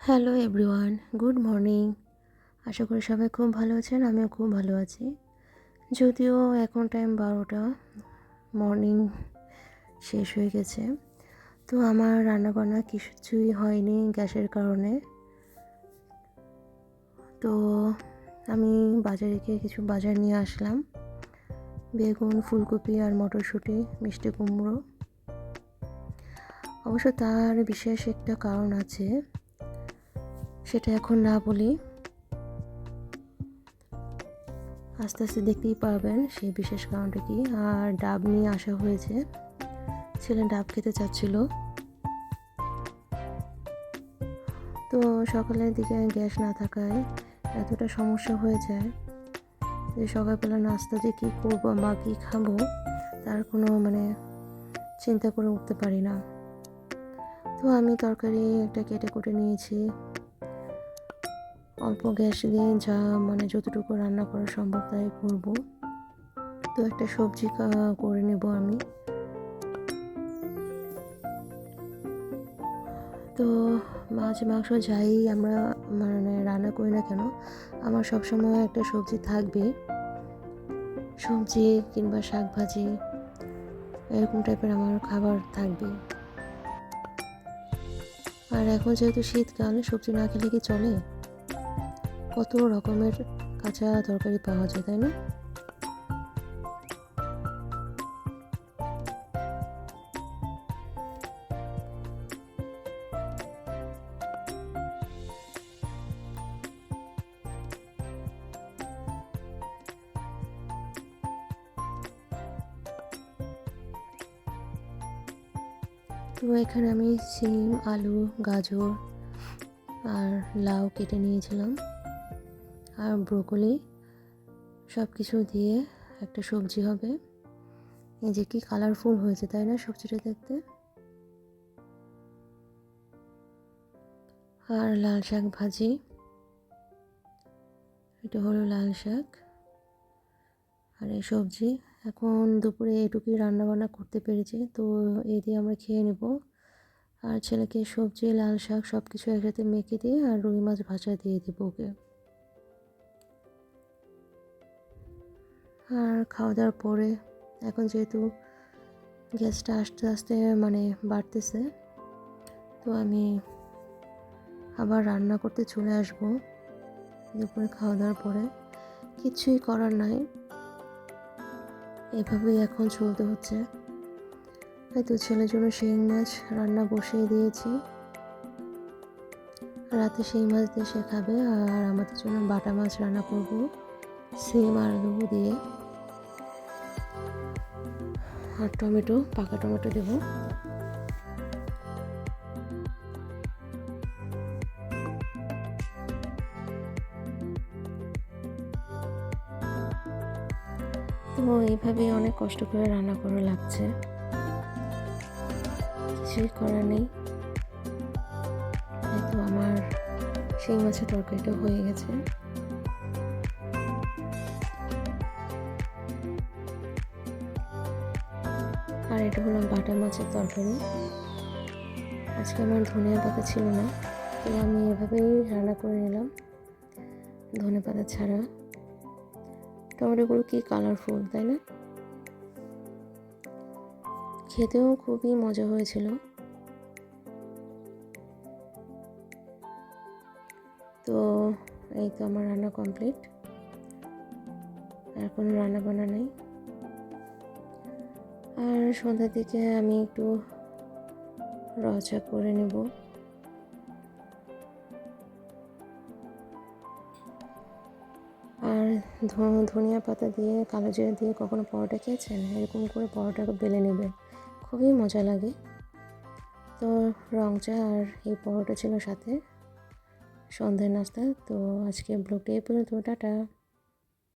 Hello everyone, good morning. আশা করি সবাই খুব ভালো আছেন। আমিও খুব ভালো আছি। যদিও এখন টাইম 12টা, মর্নিং শেষ হয়ে গেছে। তো আমার রান্নাবান্না কিছুই হয়নি গ্যাসের কারণে। তো আমি বাজারে গিয়ে কিছু বাজার নিয়ে আসলাম। বেগুন, ফুলকপি আর মটরশুঁটি, মিষ্টি কুমড়ো। অবশ্য তার বিশেষ একটা কারণ আছে, সেটা এখন না বলি, আস্তে আস্তে দেখতেই পারবেন সেই বিশেষ কারণটা কি। আর ডাব নিয়ে আসা হয়েছে, ছেলে ডাব খেতে চাচ্ছিল। তো সকালের দিকে গ্যাস না থাকায় এতটা সমস্যা হয়ে যায় যে সকালবেলা নাস্তা যে কী করবো বা কী খাবো তার কোনো চিন্তা করে উঠতে পারি না। তো আমি তরকারি একটা কেটে কুটে নিয়েছি। অল্প গ্যাস দিয়ে যা যতটুকু রান্না করা সম্ভব তাই করবো। তো একটা সবজি করে নেব আমি। তো মাছ মাংস যাই আমরা রান্না করি না কেন, আমার সবসময় একটা সবজি থাকবেই। সবজি কিংবা শাক ভাজি এরকম টাইপের আমার খাবার থাকবে। আর এখন যেহেতু শীতকাল, সবজি না খেলে কি চলে? কত রকমের কাঁচা তরকারি পাওয়া যায়, তাই না? তো এখানে আমি সিম, আলু, গাজর আর লাউ কেটে নিয়েছিলাম, আর ব্রোকলি, সব কিছু দিয়ে একটা সবজি হবে। এই যে কি কালারফুল হয়েছে, তাই না সবজিটা দেখতে? আর লাল শাক ভাজি, এটা হলো লাল শাক আর এই সবজি। এখন দুপুরে এটুকুই রান্নাবান্না করতে পেরেছি, তো এই দিয়ে আমরা খেয়ে নেব। আর ছেলেকে সবজি, লাল শাক সব কিছু একসাথে মেখে দিয়ে আর রুই মাছ ভাজা দিয়ে দেবো ওকে। আর খাওয়া দাওয়ার পরে এখন যেহেতু গ্যাসটা আস্তে আস্তে বাড়তেছে, তো আমি আবার রান্না করতে চলে আসব দুপুরে খাওয়া দাওয়ার পরে। কিছুই করার নাই, এভাবেই এখন চলতে হচ্ছে। হয়তো ছেলের জন্য শিং মাছ রান্না বসিয়ে দিয়েছি, রাতে শিং মাছ দিয়ে সে খাবে। আর আমাদের জন্য বাটা মাছ রান্না করব সিম আর আলু দিয়ে, আর টমেটো, পাকা টমেটো দেব। তো এইভাবেই অনেক কষ্ট করে রান্না করা লাগছে, কিছুই করার নেই। তো আমার শিং মাছের তরকারিটা হয়ে গেছে। আর এটা হলো বাটা মাছের তরকারি। আজকে আমার ধনিয়া পাতা ছিল না, তো আমি এভাবেই রান্না করে নিলাম ধনে পাতা ছাড়া। টমেটোগুলো কি কালারফুল, তাই না? খেতেও খুবই মজা হয়েছিল। তো এই তো আমার রান্না কমপ্লিট, আর কোনো রান্না বান্না নেই। আর সন্ধ্যার দিকে আমি একটু রচা করে নেব। আর ধনিয়া পাতা দিয়ে, কালো জিরা দিয়ে কখনো পরোটা খেয়েছেন? এরকম করে পরোটা বেলে নেবেন, খুবই মজা লাগে। তো রং চা আর এই পরোটা ছিল সাথে সন্ধ্যার নাস্তা। তো আজকে ব্লগটা এই পর্যন্ত, টাটা।